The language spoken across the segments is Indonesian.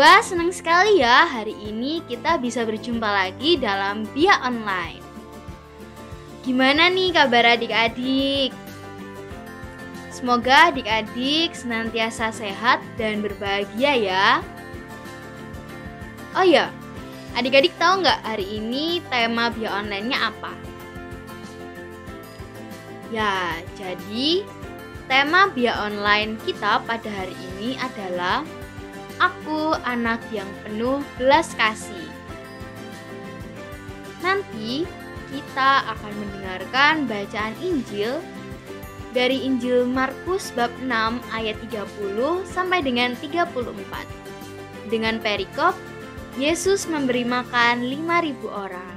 Wah, senang sekali ya hari ini kita bisa berjumpa lagi dalam Bia Online. Gimana nih kabar adik-adik? Semoga adik-adik senantiasa sehat dan berbahagia ya. Oh ya, adik-adik tahu nggak hari ini tema Bia Online-nya apa? Ya, jadi tema Bia Online kita pada hari ini adalah Aku anak yang penuh belas kasih. Nanti kita akan mendengarkan bacaan Injil dari Injil Markus bab 6 ayat 30 sampai dengan 34. Dengan perikop, Yesus memberi makan 5.000 orang.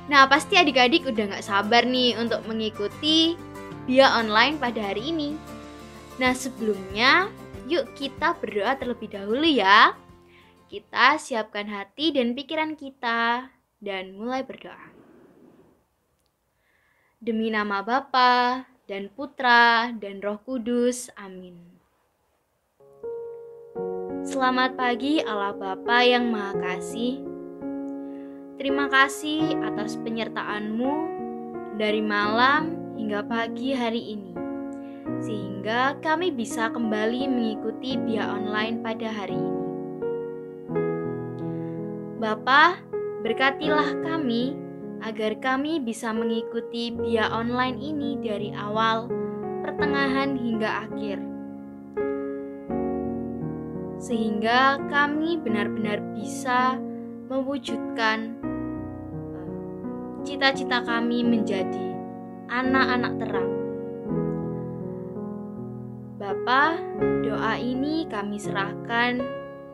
Nah, pasti adik-adik udah gak sabar nih untuk mengikuti Bia Online pada hari ini. Nah, sebelumnya yuk kita berdoa terlebih dahulu ya. Kita siapkan hati dan pikiran kita dan mulai berdoa. Demi nama Bapa dan Putra dan Roh Kudus. Amin. Selamat pagi Allah Bapa yang Maha Kasih. Terima kasih atas penyertaan-Mu dari malam hingga pagi hari ini, sehingga kami bisa kembali mengikuti Bia Online pada hari ini. Bapa, berkatilah kami agar kami bisa mengikuti Bia Online ini dari awal, pertengahan hingga akhir, sehingga kami benar-benar bisa mewujudkan cita-cita kami menjadi anak-anak terang. Bapa, doa ini kami serahkan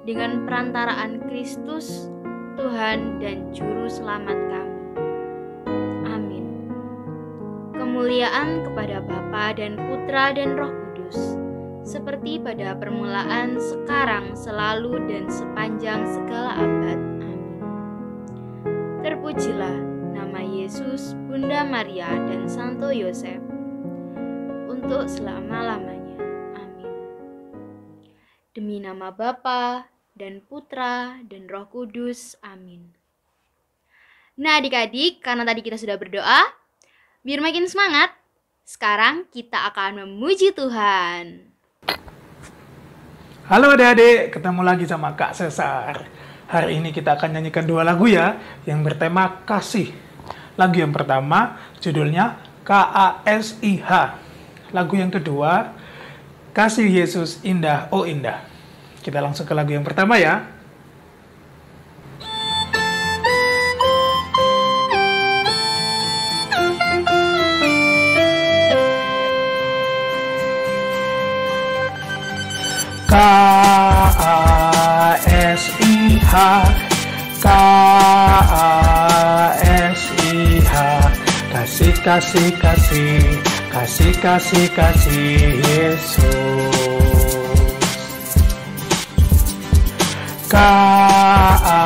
dengan perantaraan Kristus, Tuhan dan Juru Selamat kami. Amin. Kemuliaan kepada Bapa dan Putra dan Roh Kudus, seperti pada permulaan, sekarang, selalu, dan sepanjang segala abad. Amin. Terpujilah nama Yesus, Bunda Maria, dan Santo Yosef, untuk selama-lamanya. Demi nama Bapa dan Putra dan Roh Kudus. Amin. Nah adik-adik, karena tadi kita sudah berdoa, biar makin semangat, sekarang kita akan memuji Tuhan. Halo adik-adik, ketemu lagi sama Kak Cesar. Hari ini kita akan nyanyikan 2 lagu ya, yang bertema kasih. Lagu yang pertama judulnya KASIH. Lagu yang kedua, Kasih Yesus Indah, Oh Indah. Kita langsung ke lagu yang pertama ya. KASIH, KASIH. Kasih, kasih, kasih, kasih, kasih, kasih Yesus. KASIH,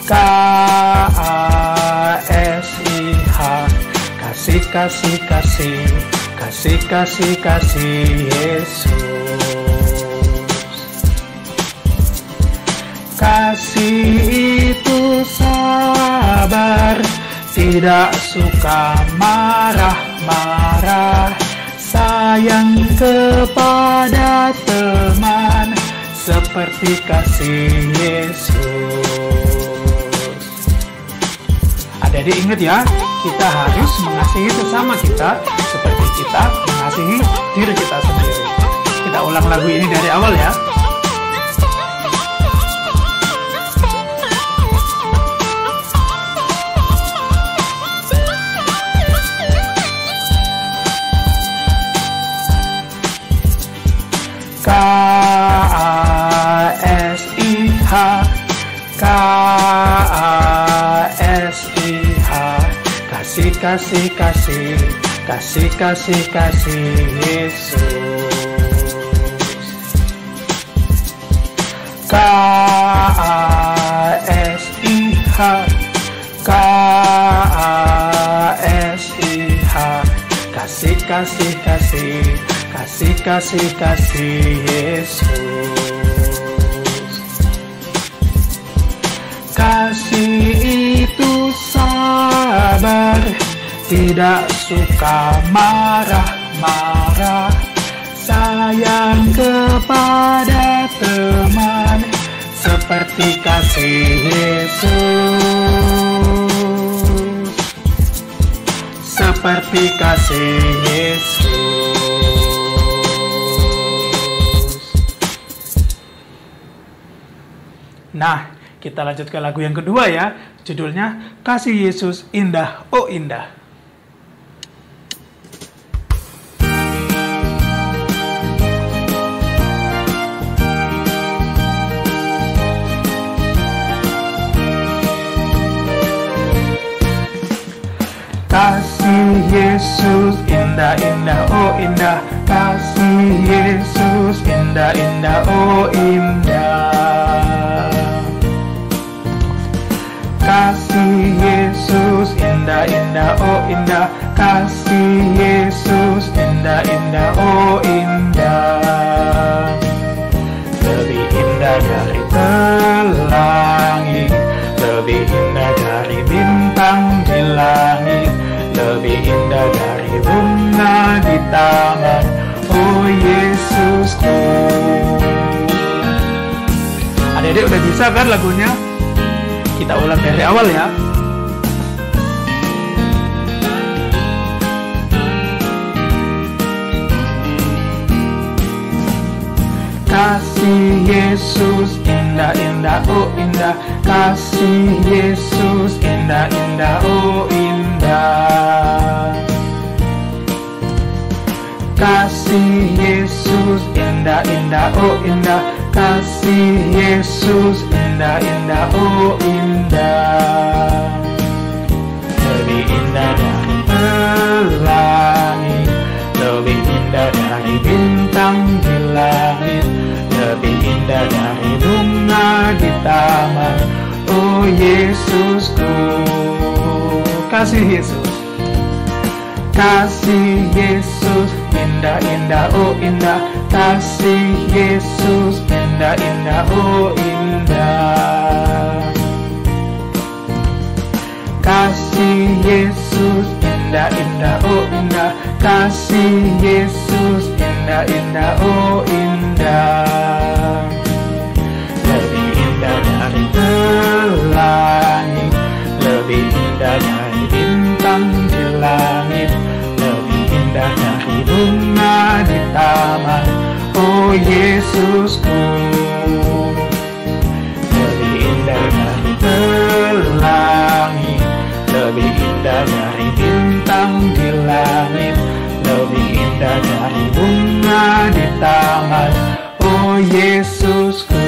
KASIH. Kasih, kasih, kasih, kasih, kasih, kasih Yesus. Kasih itu sabar, tidak suka marah-marah, sayang kepada teman, seperti kasih Yesus. Adik-adik ingat ya, kita harus mengasihi sesama kita seperti kita mengasihi diri kita sendiri. Kita ulang lagu ini dari awal ya. KASIH, KASIH. Kasih, kasih, kasih, kasih, kasih, kasih Yesus. KASIH, KASIH. Kasih, kasih, kasih, kasih Yesus. Kasih itu sabar, tidak suka marah-marah, sayang kepada teman, seperti kasih Yesus, seperti kasih Yesus. Nah, kita lanjut ke lagu yang kedua ya, judulnya Kasih Yesus Indah, Oh Indah. Kasih Yesus indah, indah, oh indah. Kasih Yesus indah, indah, oh indah. Kasih Yesus indah, indah, oh indah. Kasih Yesus indah, indah, oh indah. Lebih indah dari pelangi, lebih indah dari bintang di langit, lebih indah dari bunga di taman, oh Yesusku. Adik-adik udah bisa kan lagunya? Kita ulang dari awal ya. Kasih Yesus indah, indah, oh indah. Kasih Yesus indah, indah, oh indah. Kasih Yesus indah, indah, oh indah. Kasih Yesus indah, indah, oh indah. Lebih indah dari pelangi, lebih indah dari bintang di langit, lebih indah dari bunga di taman, oh Yesusku. Kasih Yesus, kasih Yesus indah, indah, oh indah. Kasih Yesus indah, indah, oh indah. Kasih Yesus indah, indah, oh indah. Kasih Yesus indah, indah, oh indah. Lebih indah dari pelangi, lebih indah dari bintang di langit, lebih indah dari bunga di taman, oh Yesusku. Lebih indah dari pelangi, lebih indah dari bintang di langit, lebih indah dari bunga di taman, oh Yesusku.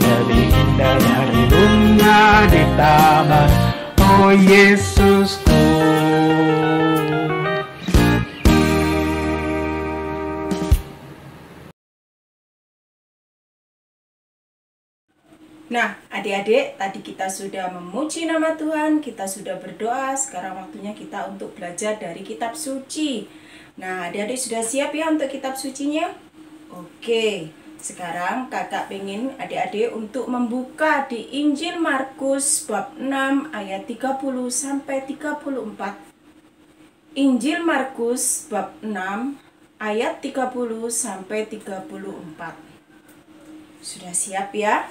Lebih indah dari bunga di taman, oh Yesusku. Nah, adik-adik, tadi kita sudah memuji nama Tuhan, kita sudah berdoa, sekarang waktunya kita untuk belajar dari kitab suci. Nah, adik-adik sudah siap ya untuk kitab sucinya? Oke, sekarang kakak pengen adik-adik untuk membuka di Injil Markus bab 6 ayat 30 sampai 34. Injil Markus bab 6 ayat 30 sampai 34. Sudah siap ya?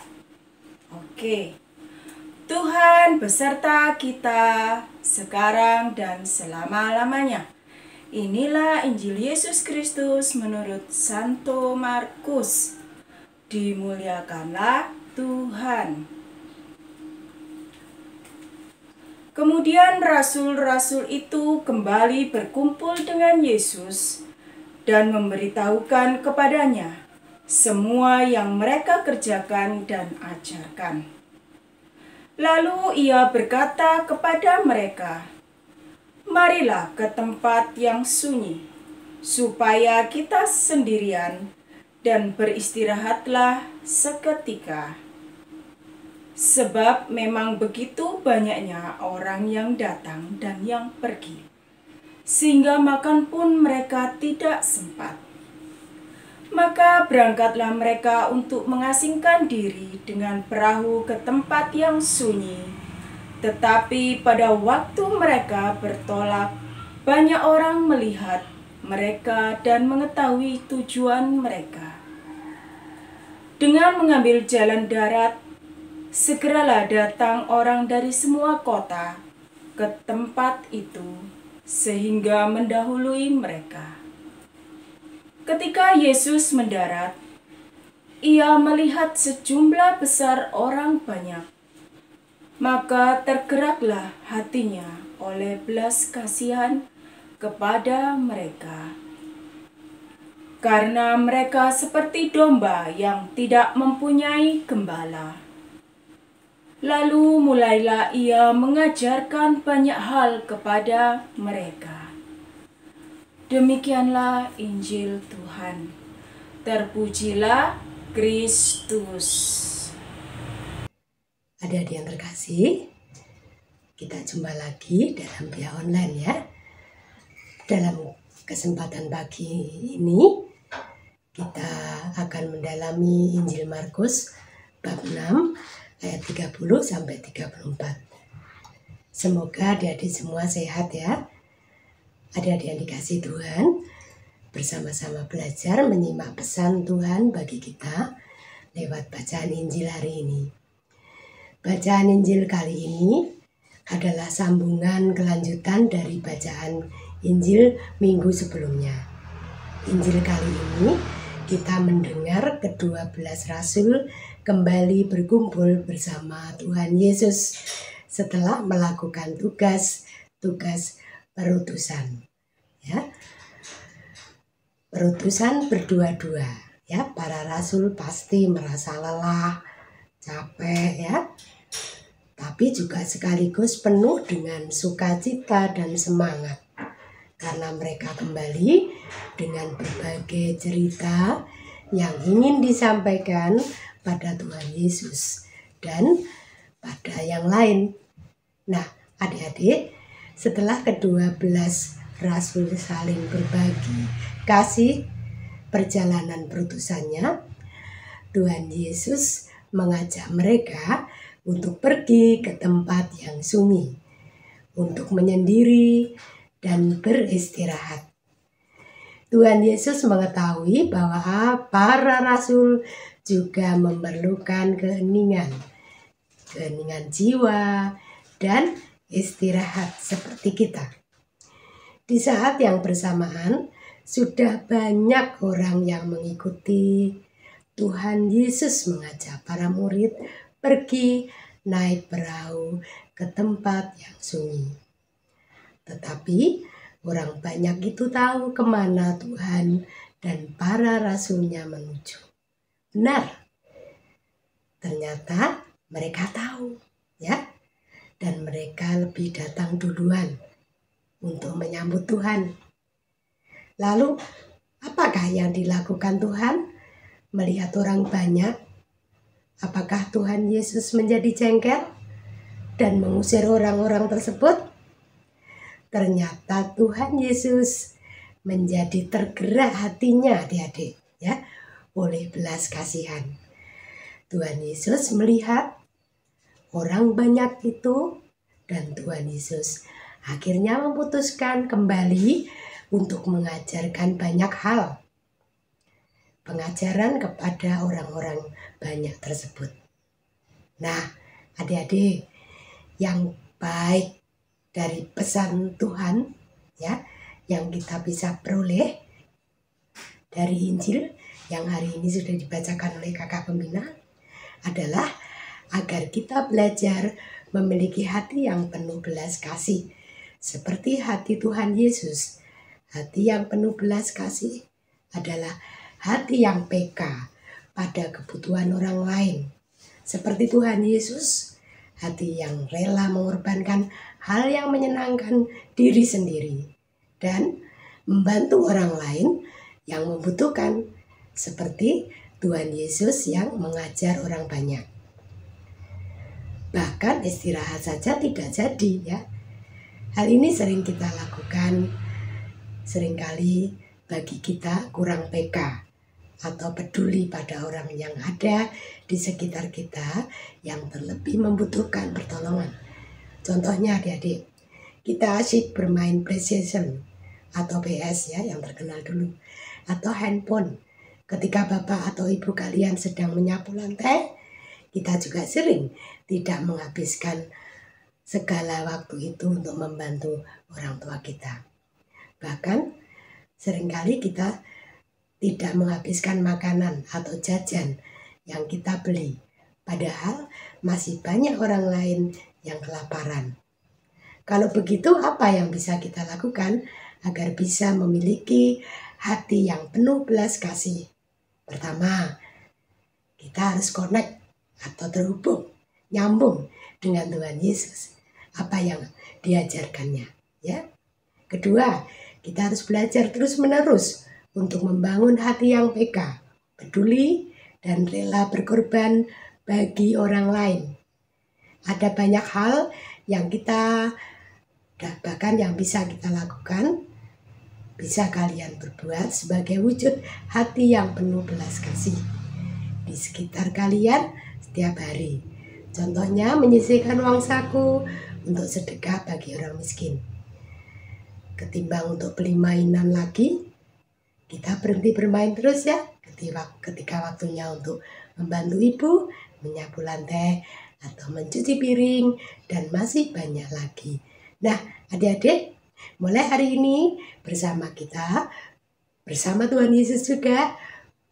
Oke, Tuhan beserta kita sekarang dan selama-lamanya. Inilah Injil Yesus Kristus menurut Santo Markus. Dimuliakanlah Tuhan. Kemudian rasul-rasul itu kembali berkumpul dengan Yesus dan memberitahukan kepadanya semua yang mereka kerjakan dan ajarkan. Lalu ia berkata kepada mereka, "Marilah ke tempat yang sunyi, supaya kita sendirian dan beristirahatlah seketika. Sebab memang begitu banyaknya orang yang datang dan yang pergi, sehingga makan pun mereka tidak sempat. Maka berangkatlah mereka untuk mengasingkan diri dengan perahu ke tempat yang sunyi. Tetapi pada waktu mereka bertolak, banyak orang melihat mereka dan mengetahui tujuan mereka. Dengan mengambil jalan darat, segeralah datang orang dari semua kota ke tempat itu, sehingga mendahului mereka. Ketika Yesus mendarat, ia melihat sejumlah besar orang banyak. Maka tergeraklah hatinya oleh belas kasihan kepada mereka. Karena mereka seperti domba yang tidak mempunyai gembala. Lalu mulailah ia mengajarkan banyak hal kepada mereka. Demikianlah Injil Tuhan. Terpujilah Kristus. Adik-adik yang terkasih, kita jumpa lagi dalam Via Online ya. Dalam kesempatan pagi ini, kita akan mendalami Injil Markus bab 6 ayat 30 sampai 34. Semoga adik-adik semua sehat ya. Adik-adik yang dikasih Tuhan, bersama-sama belajar menyimak pesan Tuhan bagi kita lewat bacaan Injil hari ini. Bacaan Injil kali ini adalah sambungan kelanjutan dari bacaan Injil minggu sebelumnya. Injil kali ini kita mendengar ke-12 rasul kembali berkumpul bersama Tuhan Yesus setelah melakukan tugas perutusan. Ya. Perutusan berdua-dua. Ya, para rasul pasti merasa lelah, capek ya. Tapi juga sekaligus penuh dengan sukacita dan semangat. Karena mereka kembali dengan berbagai cerita yang ingin disampaikan pada Tuhan Yesus dan pada yang lain. Nah, adik-adik, setelah ke-12 rasul saling berbagi kasih perjalanan perutusannya, Tuhan Yesus mengajak mereka untuk pergi ke tempat yang sunyi, untuk menyendiri dan beristirahat. Tuhan Yesus mengetahui bahwa para rasul juga memerlukan keheningan jiwa dan istirahat seperti kita. Di saat yang bersamaan, sudah banyak orang yang mengikuti. Tuhan Yesus mengajak para murid pergi naik perahu ke tempat yang sunyi. Tetapi orang banyak itu tahu kemana Tuhan dan para rasulnya menuju. Benar, ternyata mereka tahu ya, dan mereka lebih datang duluan untuk menyambut Tuhan. Lalu apakah yang dilakukan Tuhan? Melihat orang banyak, apakah Tuhan Yesus menjadi jengkel dan mengusir orang-orang tersebut? Ternyata Tuhan Yesus menjadi tergerak hatinya adik-adik ya, oleh belas kasihan. Tuhan Yesus melihat orang banyak itu dan Tuhan Yesus akhirnya memutuskan kembali untuk mengajarkan banyak hal. Pengajaran kepada orang-orang banyak tersebut. Nah, adik-adik, yang baik dari pesan Tuhan ya, yang kita bisa peroleh dari Injil yang hari ini sudah dibacakan oleh kakak pembina adalah agar kita belajar memiliki hati yang penuh belas kasih seperti hati Tuhan Yesus. Hati yang penuh belas kasih adalah hati yang peka pada kebutuhan orang lain. Seperti Tuhan Yesus, hati yang rela mengorbankan hal yang menyenangkan diri sendiri dan membantu orang lain yang membutuhkan, seperti Tuhan Yesus yang mengajar orang banyak. Bahkan istirahat saja tidak jadi ya. Hal ini sering kita lakukan seringkali bagi kita kurang peka atau peduli pada orang yang ada di sekitar kita yang terlebih membutuhkan pertolongan. Contohnya adik-adik, kita asyik bermain PlayStation atau PS ya yang terkenal dulu, atau handphone. Ketika bapak atau ibu kalian sedang menyapu lantai, kita juga sering tidak menghabiskan segala waktu itu untuk membantu orang tua kita. Bahkan seringkali kita tidak menghabiskan makanan atau jajan yang kita beli, padahal masih banyak orang lain yang kelaparan. Kalau begitu, apa yang bisa kita lakukan agar bisa memiliki hati yang penuh belas kasih? Pertama, kita harus connect atau terhubung, nyambung dengan Tuhan Yesus, apa yang diajarkannya, ya. Kedua, kita harus belajar terus-menerus untuk membangun hati yang peka, peduli, dan rela berkorban bagi orang lain. Ada banyak hal yang bahkan yang bisa kita lakukan, bisa kalian berbuat sebagai wujud hati yang penuh belas kasih di sekitar kalian setiap hari. Contohnya menyisihkan uang saku untuk sedekah bagi orang miskin. Ketimbang untuk beli mainan lagi, kita berhenti bermain terus ya. Ketika waktunya untuk membantu ibu menyapu lantai atau mencuci piring, dan masih banyak lagi. Nah, adik-adik, mulai hari ini bersama Tuhan Yesus juga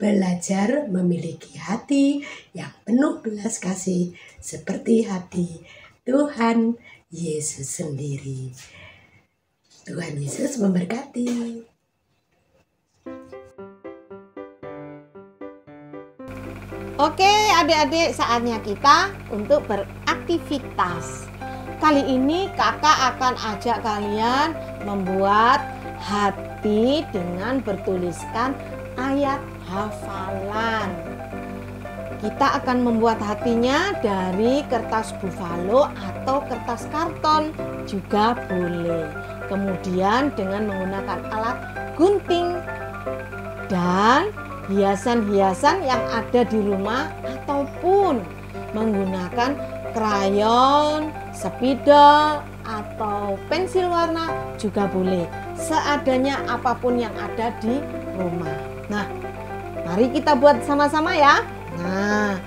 belajar memiliki hati yang penuh belas kasih seperti hati Tuhan Yesus sendiri. Tuhan Yesus memberkati. Oke adik-adik, saatnya kita untuk beraktivitas. Kali ini kakak akan ajak kalian membuat hati dengan bertuliskan ayat hafalan. Kita akan membuat hatinya dari kertas bufalo atau kertas karton juga boleh. Kemudian dengan menggunakan alat gunting dan hiasan-hiasan yang ada di rumah ataupun menggunakan krayon, spidol, atau pensil warna juga boleh. Seadanya apapun yang ada di rumah. Nah, mari kita buat sama-sama ya. Nah,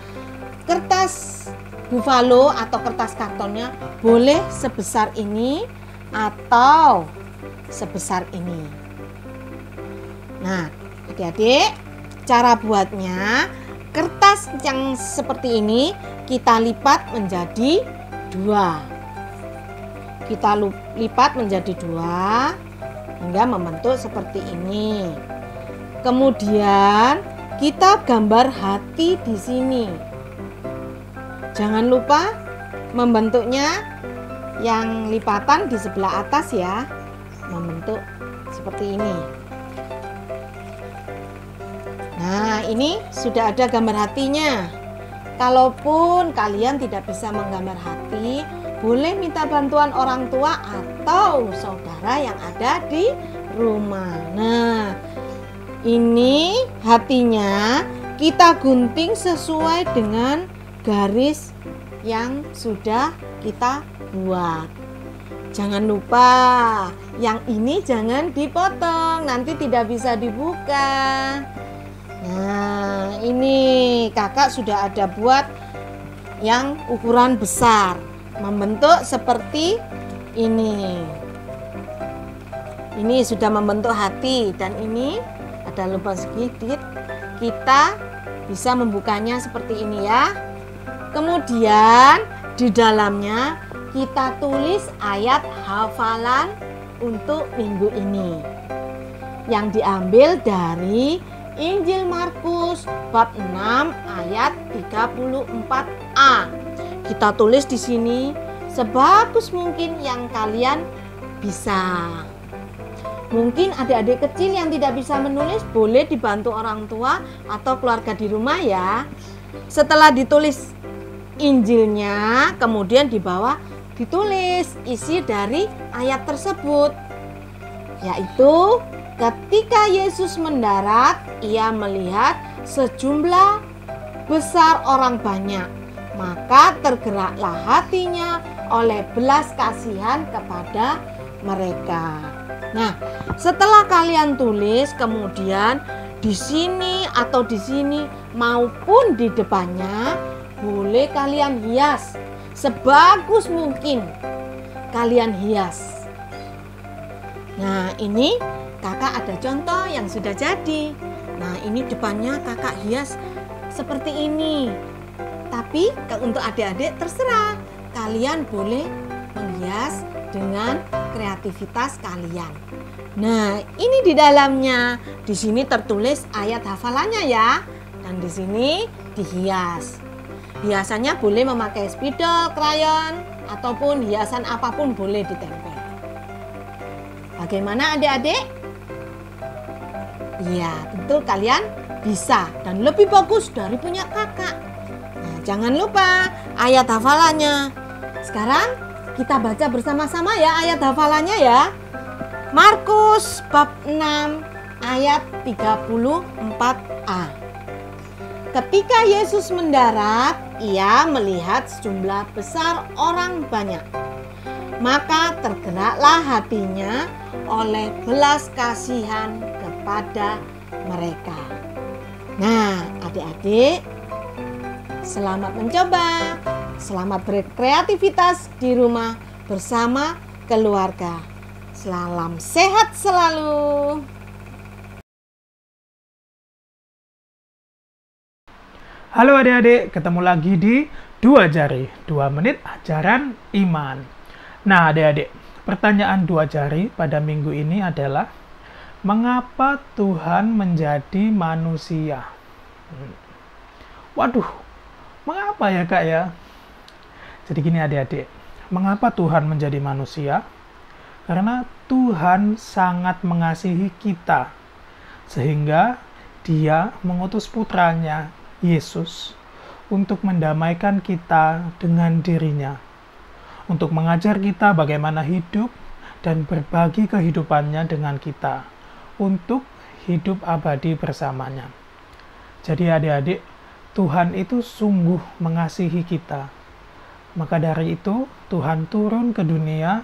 kertas bufalo atau kertas kartonnya boleh sebesar ini atau sebesar ini. Nah, adik-adik, cara buatnya, kertas yang seperti ini kita lipat menjadi 2. Kita lipat menjadi 2 hingga membentuk seperti ini. Kemudian kita gambar hati di sini. Jangan lupa membentuknya yang lipatan di sebelah atas ya. Membentuk seperti ini. Nah, ini sudah ada gambar hatinya. Kalaupun kalian tidak bisa menggambar hati, boleh minta bantuan orang tua atau saudara yang ada di rumah. Nah, ini hatinya kita gunting sesuai dengan garis yang sudah kita buat. Jangan lupa, yang ini jangan dipotong, nanti tidak bisa dibuka. Nah, ini kakak sudah ada buat yang ukuran besar, membentuk seperti ini. Ini sudah membentuk hati dan ini ada lubang sedikit. Kita bisa membukanya seperti ini ya. Kemudian di dalamnya kita tulis ayat hafalan untuk minggu ini yang diambil dari Injil Markus bab 6 ayat 34a. Kita tulis di sini sebagus mungkin yang kalian bisa. Mungkin adik-adik kecil yang tidak bisa menulis boleh dibantu orang tua atau keluarga di rumah ya. Setelah ditulis Injilnya, kemudian di bawah ditulis isi dari ayat tersebut, yaitu Ketika Yesus mendarat, ia melihat sejumlah besar orang banyak. Maka tergeraklah hatinya oleh belas kasihan kepada mereka. Nah, setelah kalian tulis, kemudian di sini atau di sini maupun di depannya boleh kalian hias sebagus mungkin. Kalian hias. Nah, ini kakak ada contoh yang sudah jadi. Nah, ini depannya kakak hias seperti ini. Tapi untuk adik-adik terserah. Kalian boleh menghias dengan kreativitas kalian. Nah, ini di dalamnya. Di sini tertulis ayat hafalannya ya. Dan di sini dihias. Hiasannya boleh memakai spidol, krayon, ataupun hiasan apapun boleh ditempel. Bagaimana adik-adik? Iya, tentu kalian bisa dan lebih bagus dari punya kakak. Nah, jangan lupa ayat hafalannya. Sekarang kita baca bersama-sama ya ayat hafalannya ya. Markus bab 6 ayat 34a. Ketika Yesus mendarat, ia melihat sejumlah besar orang banyak. Maka tergeraklah hatinya oleh belas kasihan kepada mereka. Nah, adik-adik, selamat mencoba. Selamat berkreativitas di rumah bersama keluarga. Salam sehat selalu. Halo adik-adik, ketemu lagi di 2 Jari, 2 menit ajaran iman. Nah adik-adik, pertanyaan 2 jari pada minggu ini adalah, mengapa Tuhan menjadi manusia? Waduh, mengapa ya kak ya? Jadi gini adik-adik, mengapa Tuhan menjadi manusia? Karena Tuhan sangat mengasihi kita, sehingga Dia mengutus putranya, Yesus, untuk mendamaikan kita dengan dirinya, untuk mengajar kita bagaimana hidup dan berbagi kehidupannya dengan kita, untuk hidup abadi bersamanya. Jadi adik-adik, Tuhan itu sungguh mengasihi kita. Maka dari itu, Tuhan turun ke dunia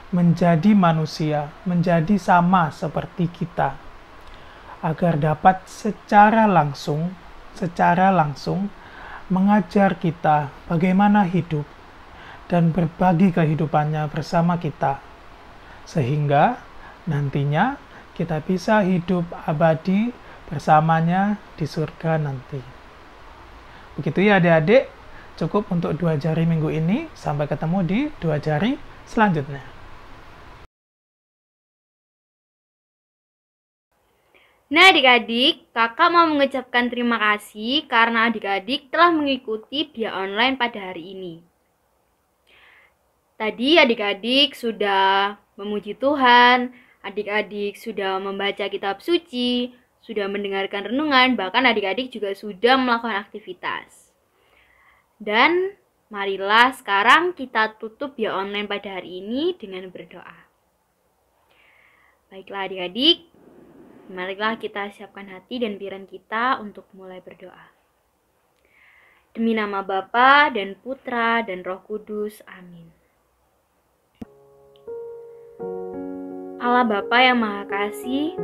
menjadi manusia, menjadi sama seperti kita, agar dapat secara langsung mengajar kita bagaimana hidup dan berbagi kehidupannya bersama kita, sehingga nantinya kita bisa hidup abadi bersamanya di surga nanti. Begitu ya adik-adik, cukup untuk 2 jari minggu ini. Sampai ketemu di 2 jari selanjutnya. Nah adik-adik, kakak mau mengucapkan terima kasih karena adik-adik telah mengikuti Bia Online pada hari ini. Tadi adik-adik sudah memuji Tuhan, adik-adik sudah membaca kitab suci, sudah mendengarkan renungan, bahkan adik-adik juga sudah melakukan aktivitas. Dan marilah sekarang kita tutup Bia Online pada hari ini dengan berdoa. Baiklah adik-adik, marilah kita siapkan hati dan pikiran kita untuk mulai berdoa. Demi nama Bapa dan Putra dan Roh Kudus, amin. Allah Bapa yang Maha Kasih,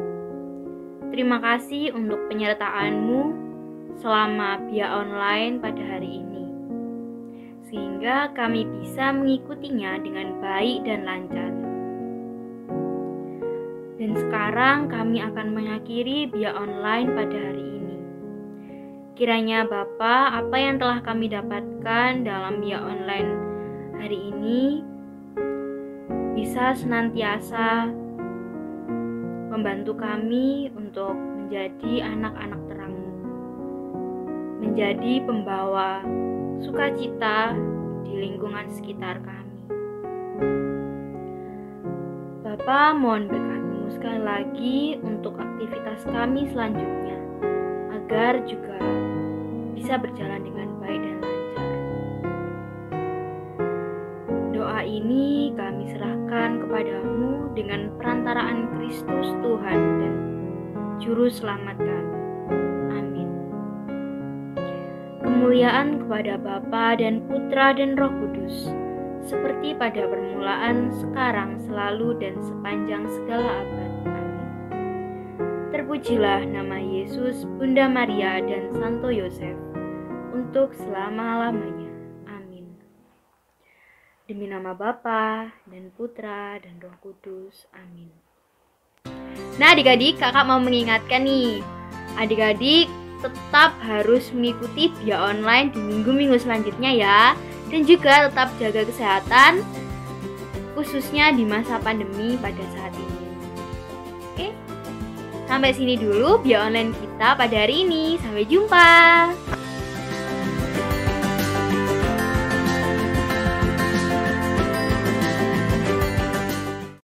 terima kasih untuk penyertaan-Mu selama Bia Online pada hari ini, sehingga kami bisa mengikutinya dengan baik dan lancar. Dan sekarang kami akan mengakhiri Bia Online pada hari ini. Kiranya Bapa, apa yang telah kami dapatkan dalam Bia Online hari ini bisa senantiasa membantu kami untuk menjadi anak-anak terang-Mu, menjadi pembawa sukacita di lingkungan sekitar kami. Bapa, mohon berkat-Mu sekali lagi untuk aktivitas kami selanjutnya, agar juga bisa berjalan dengan baik dan lancar. Doa doa ini kami serahkan kepadamu dengan perantaraan Kristus Tuhan dan Juru Selamat kami. Amin. Kemuliaan kepada Bapa dan Putra dan Roh Kudus, seperti pada permulaan, sekarang, selalu, dan sepanjang segala abad. Amin. Terpujilah nama Yesus, Bunda Maria, dan Santo Yosef, untuk selama-lamanya. Amin. Demi nama Bapa dan Putra dan Roh Kudus. Amin. Nah adik-adik, kakak mau mengingatkan nih, adik-adik tetap harus mengikuti BIA online di minggu-minggu selanjutnya ya. Dan juga tetap jaga kesehatan, khususnya di masa pandemi pada saat ini. Oke, sampai sini dulu BIA online kita pada hari ini. Sampai jumpa.